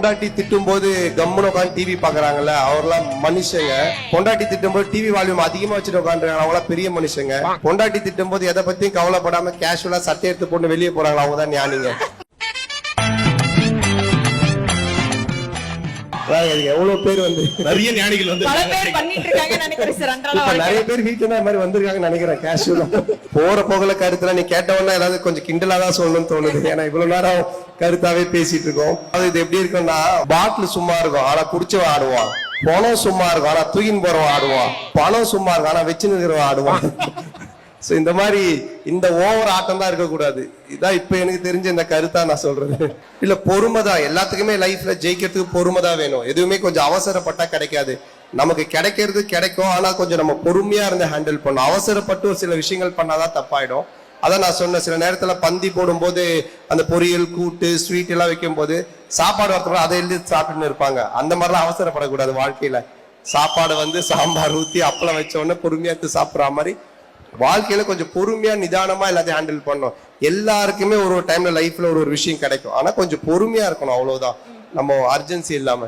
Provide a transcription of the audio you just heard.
பொண்டாட்டி திட்டும் போது கம்முன்னு உட்காந்து டிவி பாக்குறாங்கல்ல, அவர்லாம் மனுஷங்க. பொண்டாட்டி திட்டும் போது டிவி வால்யூம் அதிகமா வச்சுட்டு உட்காந்துருக்காங்க, அவங்களாம் பெரிய மனுஷங்க. பொண்டாட்டி திட்டும் போது எதை பத்தியும் கவலைப்படாம கேஷுவலா சட்டை எடுத்து போட்டு வெளியே போறாங்களா, அவங்கதான் ஞானிங்க. எவ்வளவு பேர் வந்து நிறைய ஞானிகள் வந்து நிறைய பேர் வீட்டுல மாதிரி வந்திருக்காங்க நினைக்கிறேன். கேஷுவலா போற போகல கருத்துல நீ கேட்டவொன்னா ஏதாவது கொஞ்சம் கிண்டலாதான் சொல்லணும்னு தோணுது. ஏன்னா இவ்வளவு நேரம் கருத்தாவே பேசிட்டு இருக்கோம். அது இது எப்படி இருக்குன்னா, பாட்டில் சும்மா இருக்கும் ஆனா குடிச்சவன் ஆடுவான், பணம் சும்மா இருக்கும் ஆனா தூக்கின்னு போறவன் ஆடுவான், பணம் சும்மா இருக்கும் ஆனா வச்சு நிற்கிறவன் ஆடுவான். சோ இந்த மாதிரி இந்த ஓவர் ஆட்டம் தான் இருக்கக்கூடாது. இதான் இப்ப எனக்கு தெரிஞ்ச இந்த கருத்தா நான் சொல்றது. இல்ல பொறுமைதான் எல்லாத்துக்குமே லைஃப்ல ஜெயிக்கிறதுக்கு பொறுமைதான் வேணும். எதுவுமே கொஞ்சம் அவசரப்பட்டா கிடைக்காது. நமக்கு கிடைக்கிறது கிடைக்கும், ஆனா கொஞ்சம் நம்ம பொறுமையா இருந்து ஹேண்டில் பண்ணணும். அவசரப்பட்டு ஒரு சில விஷயங்கள் பண்ணாதான் தப்பாயிடும். அதான் நான் சொன்ன சில நேரத்துல பந்தி போடும் போது அந்த பொரியல் கூட்டு ஸ்வீட் எல்லாம் வைக்கும் போது சாப்பாடு வரத்துல அதை எழுதி சாப்பிட்டுன்னு இருப்பாங்க. அந்த மாதிரிலாம் அவசரப்படக்கூடாது வாழ்க்கையில. சாப்பாடு வந்து சாம்பார் ஊத்தி அப்பளம் வச்ச உடனே பொறுமையா எடுத்து சாப்பிடுற மாதிரி வாழ்க்கையில கொஞ்சம் பொறுமையா நிதானமா எல்லாத்தையும் ஹேண்டில் பண்ணணும். எல்லாருக்குமே ஒரு டைம்ல லைஃப்ல ஒரு விஷயம் கிடைக்கும், ஆனா கொஞ்சம் பொறுமையா இருக்கணும், அவ்வளவுதான். நம்ம அர்ஜென்சி இல்லாம.